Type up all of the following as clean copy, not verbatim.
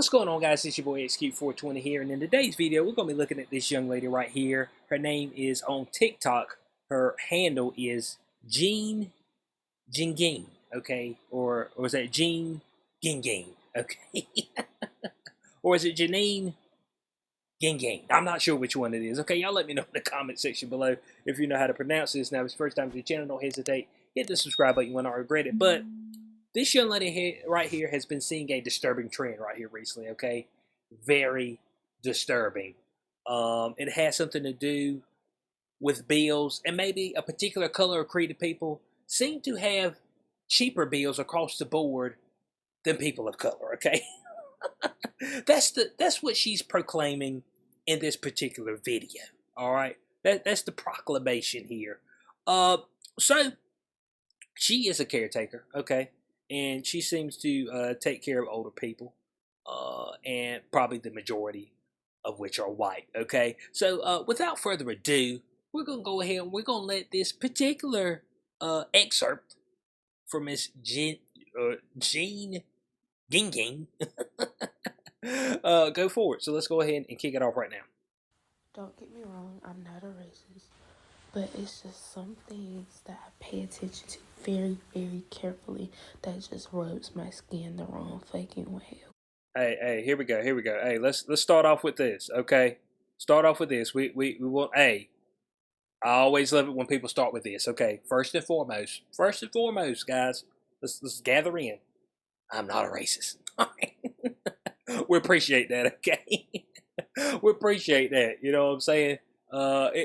What's going on, guys? It's your boy XQ420 here, and in today's video, we're going to be looking at this young lady right here. Her name is on TikTok. Her handle is Jean Ginging, okay? Or is that Jean Ginging, okay? Or is it Janine Ginging? I'm not sure which one it is, okay? Y'all let me know in the comment section below if you know how to pronounce this. Now, if it's first time to the channel, don't hesitate. Hit the subscribe button, you will not regret it. But this young lady right here has been seeing a disturbing trend right here recently, okay? Very disturbing. It has something to do with bills, and maybe a particular color or creed of people seem to have cheaper bills across the board than people of color, okay? That's what she's proclaiming in this particular video, all right? That's the proclamation here. So she is a caretaker, okay? And she seems to take care of older people, and probably the majority of which are white, okay? So without further ado, we're going to go ahead and we're going to let this particular excerpt from Miss Jean Ginging go forward. So let's go ahead and kick it off right now. Don't get me wrong, I'm not a racist, but it's just some things that I pay attention to very, very carefully that just rubs my skin the wrong fucking way. Hey, here we go. Hey, let's start off with this, okay? Start off with this. We want. Hey, I always love it when people start with this, okay? First and foremost, guys, let's gather in. I'm not a racist. All right? We appreciate that, okay? We appreciate that. You know what I'm saying?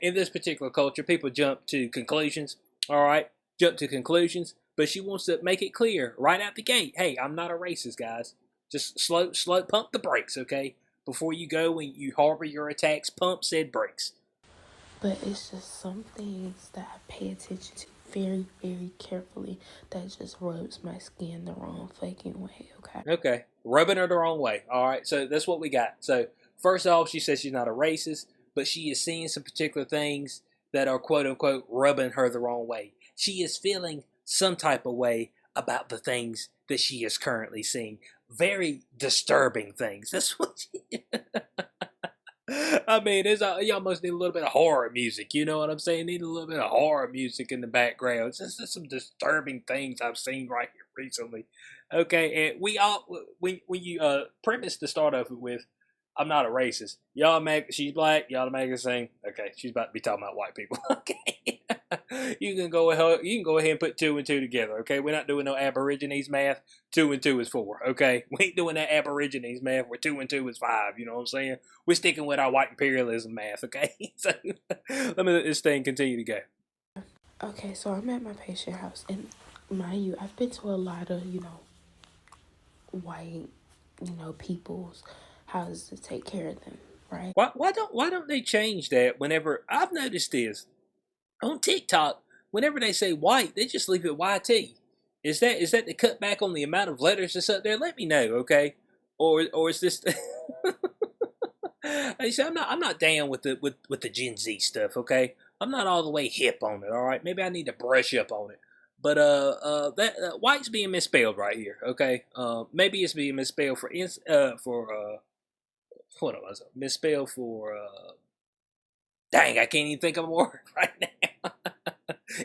In this particular culture, people jump to conclusions. All right, jump to conclusions. But she wants to make it clear right out the gate. Hey, I'm not a racist, guys. Just slow, pump the brakes, okay? Before you go and you harbor your attacks, pump said brakes. But it's just some things that I pay attention to very, very carefully that just rubs my skin the wrong fucking way, okay? Okay, rubbing her the wrong way. All right, so that's what we got. So first off, she says she's not a racist, but she is seeing some particular things that are quote unquote rubbing her the wrong way. She is feeling some type of way about the things that she is currently seeing. Very disturbing things. That's what she... I mean, you almost need a little bit of horror music. You know what I'm saying? Need a little bit of horror music in the background. It's just some disturbing things I've seen right here recently. Okay, and when you premise to start off with, I'm not a racist. She's black. Y'all automatically saying, okay, she's about to be talking about white people. Okay, you can go ahead and put 2 and 2 together. Okay, we're not doing no Aborigines math. 2 and 2 is 4. Okay, we ain't doing that Aborigines math where 2 and 2 is 5. You know what I'm saying? We're sticking with our white imperialism math. Okay, so let me let this thing continue to go. Okay, so I'm at my patient house, and mind you, I've been to a lot of, white, people's houses to take care of them, right? Why don't they change that whenever I've noticed this on TikTok, whenever they say white, they just leave it YT. Is that to cut back on the amount of letters that's up there? Let me know, okay? Or is this I say I'm not down with the Gen Z stuff, okay? I'm not all the way hip on it, all right? Maybe I need to brush up on it. But that white's being misspelled right here, okay? Maybe it's being misspelled for what was it? Misspelled for dang, I can't even think of a word right now.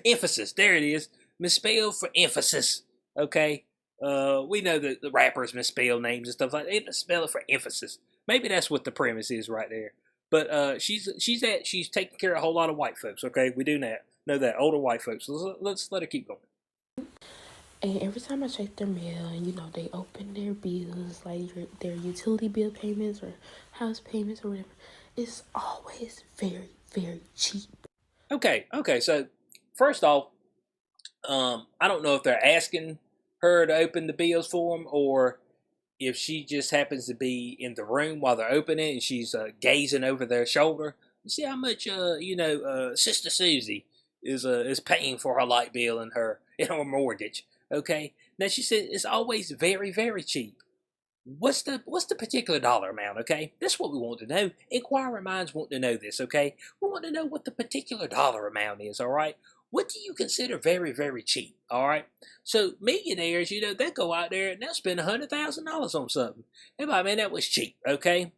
Emphasis, there it is. Misspelled for emphasis, okay? We know that the rappers misspell names and stuff like that. They misspell it for emphasis. Maybe that's what the premise is right there. But she's taking care of a whole lot of white folks, okay? We do know that older white folks. So let's let her keep going. And every time I check their mail, and they open their bills, like their utility bill payments or house payments or whatever, it's always very, very cheap. Okay. So first off, I don't know if they're asking her to open the bills for them, or if she just happens to be in the room while they're opening and she's gazing over their shoulder. You see how much Sister Susie is paying for her light bill and her mortgage. Okay, now she said it's always very, very cheap. What's the particular dollar amount? Okay, that's what we want to know. Inquiring minds want to know this. Okay, we want to know what the particular dollar amount is. All right, what do you consider very, very cheap? All right. So millionaires, they go out there and they'll spend $100,000 on something. They're like, man, that was cheap. Okay.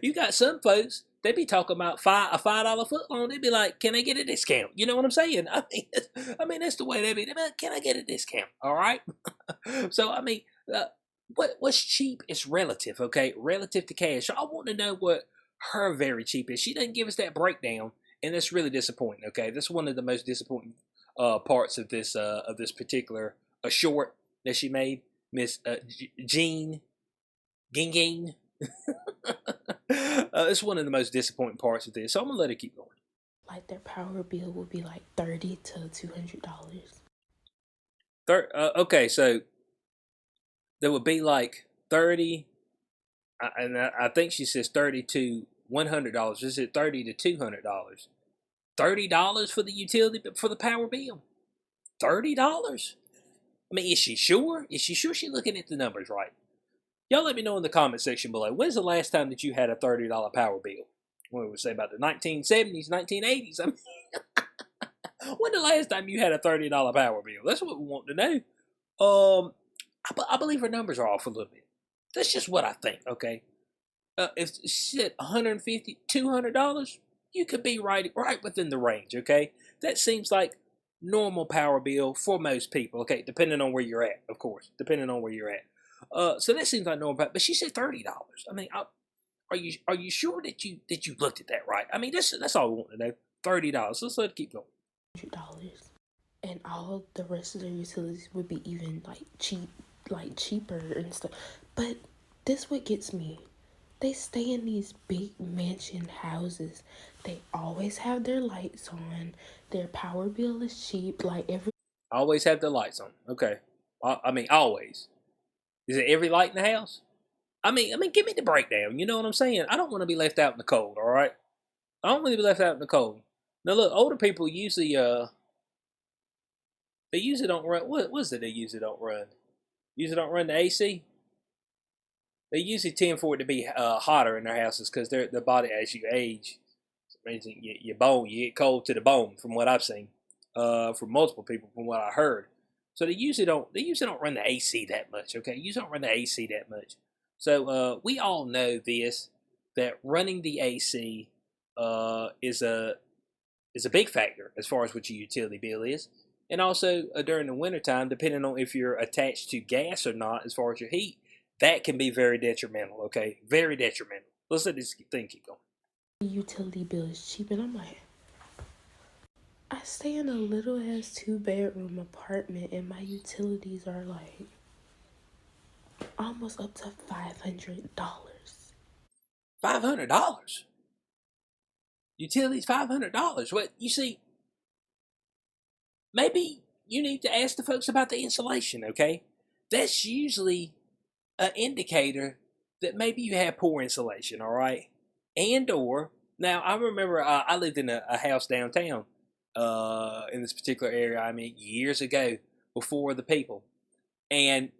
You got some folks, they be talking about a $5 foot long. They be like, can I get a discount? You know what I'm saying? That's the way they be. They be like, can I get a discount? All right. So what's cheap is relative, okay? Relative to cash. So I want to know what her very cheap is. She doesn't give us that breakdown, and that's really disappointing. Okay, that's one of the most disappointing parts of this particular short that she made, Miss Jean Ging. It's one of the most disappointing parts of this, so I'm gonna let it keep going. Like their power bill would be like $30 to $200. Okay, so there would be like 30, and I think she says 30 to $100. Is it 30 to $200? $30 for the utility for the power bill? $30? I mean, is she sure? Is she sure she's looking at the numbers right? Y'all let me know in the comment section below. When's the last time that you had a $30 power bill? What would we say about the 1970s, 1980s? I mean, when the last time you had a $30 power bill? That's what we want to know. I believe her numbers are off a little bit. That's just what I think, okay? If she said $150, $200, you could be right within the range, okay? That seems like normal power bill for most people, okay? Depending on where you're at, of course. Depending on where you're at. So that seems like normal, but she said $30. I mean, are you sure that you looked at that right? I mean, that's all we want to know. $30. Let's let it keep going. $100, and all the rest of their utilities would be even cheaper and stuff. But this what gets me. They stay in these big mansion houses. They always have their lights on. Their power bill is cheap. Always have the lights on. Okay. I mean, always. Is it every light in the house? I mean, give me the breakdown. You know what I'm saying? I don't want to be left out in the cold. All right. I don't want to be left out in the cold. Now look, older people usually they usually don't run. What is it? They usually don't run. Usually don't run the AC. They usually tend for it to be hotter in their houses because their body, as you age, your bone, you get cold to the bone. From what I've seen, from multiple people, from what I heard, so they usually don't run the AC that much. Okay, you don't run the AC that much. So we all know this, that running the AC is a big factor as far as what your utility bill is, and also during the wintertime, depending on if you're attached to gas or not, as far as your heat. That can be very detrimental, okay? Very detrimental. Let's let this thing keep going. The utility bill is cheap, and I'm like, I stay in a little ass 2-bedroom apartment, and my utilities are like almost up to $500. $500? Utilities $500. What, you see, maybe you need to ask the folks about the insulation, okay? That's usually an indicator that maybe you have poor insulation, all right? And or, now I remember I lived in a house downtown in this particular area, I mean, years ago, before the people. And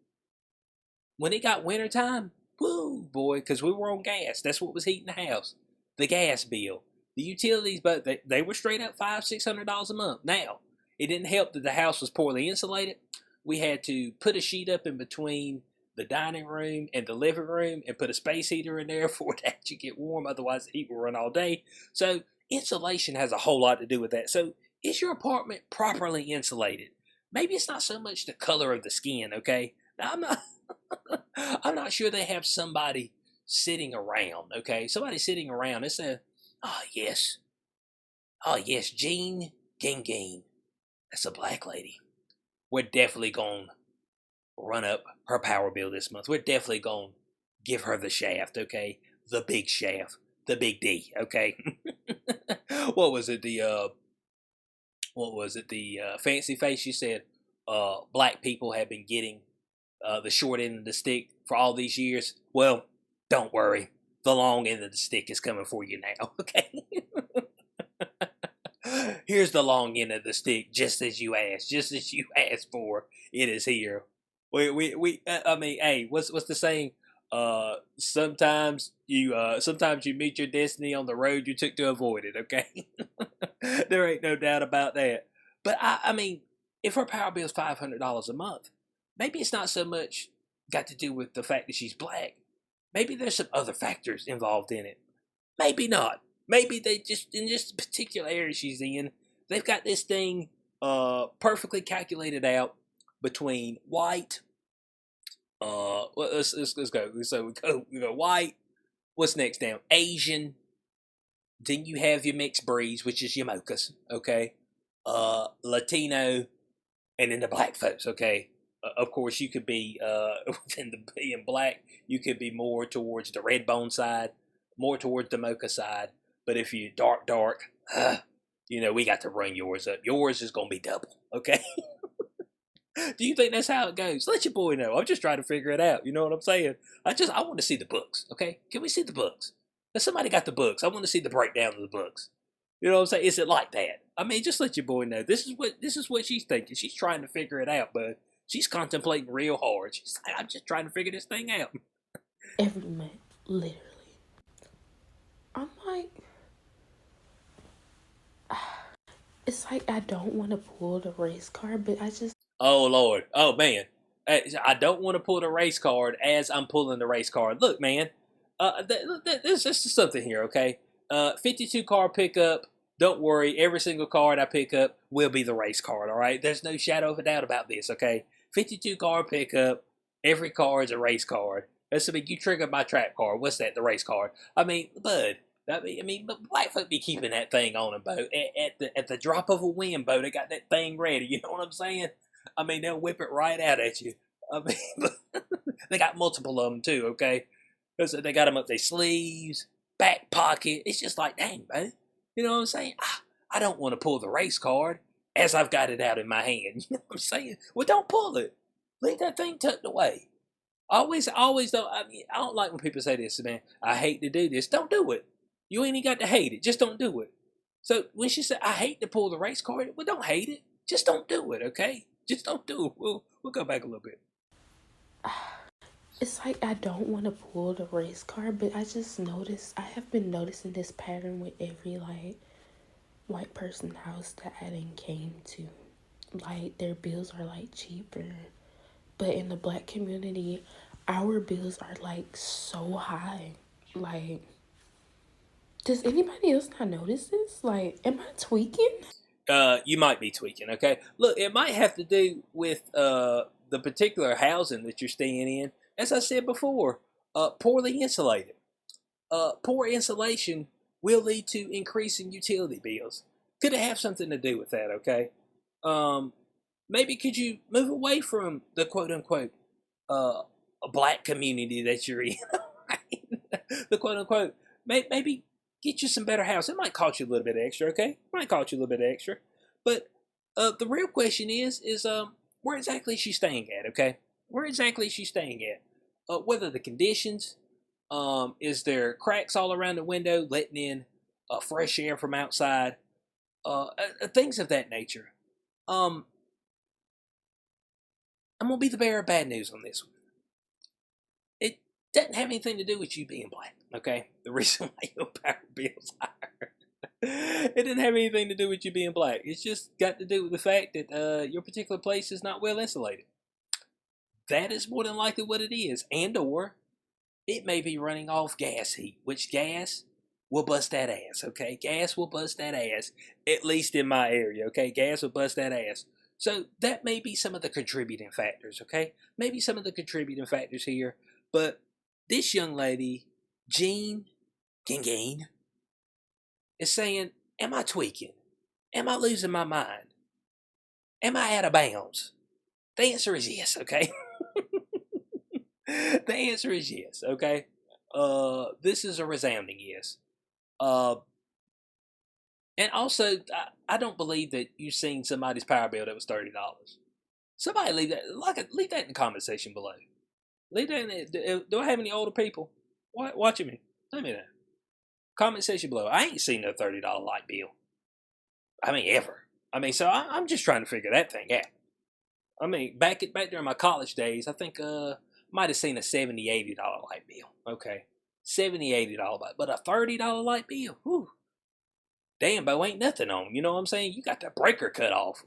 when it got wintertime, woo, boy, because we were on gas. That's what was heating the house. The gas bill. The utilities, but they were straight up $500-$600 a month. Now, it didn't help that the house was poorly insulated. We had to put a sheet up in between the dining room and the living room and put a space heater in there for it to actually get warm. Otherwise, the heat will run all day. So insulation has a whole lot to do with that. So is your apartment properly insulated? Maybe it's not so much the color of the skin, okay? Now, I'm not sure they have somebody sitting around, okay? Somebody sitting around. It's oh yes, Jean Ging. That's a black lady. We're definitely going to run up her power bill this month. We're definitely going to give her the shaft, okay? The big shaft. The big D, okay? What was it? The fancy face? You said black people have been getting the short end of the stick for all these years. Well, don't worry. The long end of the stick is coming for you now, okay? Here's the long end of the stick, just as you asked for. It is here. I mean, hey, what's the saying? Sometimes you meet your destiny on the road you took to avoid it. Okay, there ain't no doubt about that. But I mean, if her power bill is $500 a month, maybe it's not so much got to do with the fact that she's black. Maybe there's some other factors involved in it. Maybe not. Maybe they just in just the particular area she's in, they've got this thing perfectly calculated out between white. Let's go. So we go white. What's next down? Asian. Then you have your mixed breeds, which is your mochas. Okay. Latino, and then the black folks. Okay. Of course, you could be within the being black. You could be more towards the red bone side, more towards the mocha side. But if you're dark, we got to run yours up. Yours is gonna be double. Okay. Do you think that's how it goes? Let your boy know. I'm just trying to figure it out. You know what I'm saying? I want to see the books. Okay, can we see the books? If somebody got the books, I want to see the breakdown of the books. You know what I'm saying? Is it like that? I mean, just let your boy know. This is what she's thinking. She's trying to figure it out, but she's contemplating real hard. She's like, I'm just trying to figure this thing out. Every month, literally. I'm like, it's like I don't want to pull the race card, but I just. Oh Lord. Oh man. I don't want to pull the race card as I'm pulling the race card. Look, man. There's just something here, okay? 52 card pickup. Don't worry. Every single card I pick up will be the race card, all right? There's no shadow of a doubt about this, okay? 52 card pickup. Every card's a race card. That's I mean, you triggered my trap card. What's that? The race card. I mean, bud. But black folk be keeping that thing on a boat. At the drop of a wind, boat, they got that thing ready. You know what I'm saying? I mean, they'll whip it right out at you. I mean, they got multiple of them too, okay? They got them up their sleeves, back pocket. It's just like, dang, man. You know what I'm saying? I don't want to pull the race card as I've got it out in my hand. You know what I'm saying? Well, don't pull it. Leave that thing tucked away. Always don't. I mean, I don't like when people say this, man. I hate to do this. Don't do it. You ain't even got to hate it. Just don't do it. So when she said, I hate to pull the race card, well, don't hate it. Just don't do it, okay? Just don't do it. We'll go back a little bit. It's like I don't want to pull the race card, but I just noticed, I have been noticing this pattern with every, like, white person house that I done came to. Like, their bills are, like, cheaper. But in the black community, our bills are, like, so high. Like, does anybody else not notice this? Like, am I tweaking? You might be tweaking, okay? Look, it might have to do with the particular housing that you're staying in. As I said before, poorly insulated. Poor insulation will lead to increasing utility bills. Could it have something to do with that, okay? Maybe could you move away from the quote-unquote black community that you're in? The quote-unquote, maybe get you some better house. It might cost you a little bit extra, okay? It might cost you a little bit extra. But the real question is where exactly is she staying at, okay? Where exactly is she staying at? What are the conditions? Is there cracks all around the window letting in fresh air from outside? Things of that nature. I'm going to be the bearer of bad news on this one. It doesn't have anything to do with you being black, okay? The reason why your power bill's higher. It didn't have anything to do with you being black. It's just got to do with the fact that your particular place is not well insulated. That is more than likely what it is. And or it may be running off gas heat, which gas will bust that ass, okay? Gas will bust that ass, at least in my area, okay? Gas will bust that ass. So that may be some of the contributing factors, okay? Maybe some of the contributing factors here. But this young lady, Jean Gingane, is saying, am I tweaking? Am I losing my mind? Am I out of bounds? The answer is yes, okay? The answer is yes, okay? This is a resounding yes. And also, I don't believe that you've seen somebody's power bill that was $30. Somebody leave that in the comment section below. Leave that in there. Do I have any older people watching me? Let me know. Comment section below. I ain't seen no $30 light bill. I mean, ever. I mean, so I'm just trying to figure that thing out. I mean, back during my college days, I think might have seen a $70, $80 light bill. Okay. $70, $80 light, but a $30 light bill, whew. Damn, Bo, ain't nothing on. You know what I'm saying? You got the breaker cut off.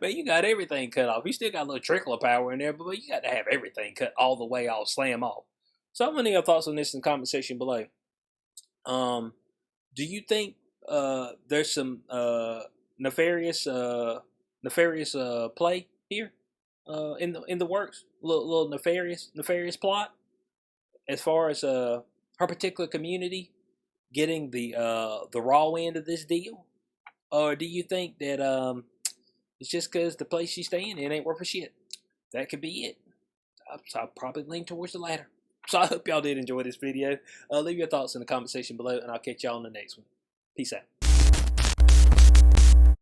Man, you got everything cut off. You still got a little trickle of power in there, but you got to have everything cut all the way off, slam off. So I'm gonna need your thoughts on this in the comment section below. Do you think there's some nefarious play here in the works? Little nefarious plot as far as her particular community getting the raw end of this deal, or do you think that it's just because the place she's staying in ain't worth a shit? That could be it. I'll probably lean towards the latter. So I hope y'all did enjoy this video. Leave your thoughts in the comment section below, and I'll catch y'all in the next one. Peace out.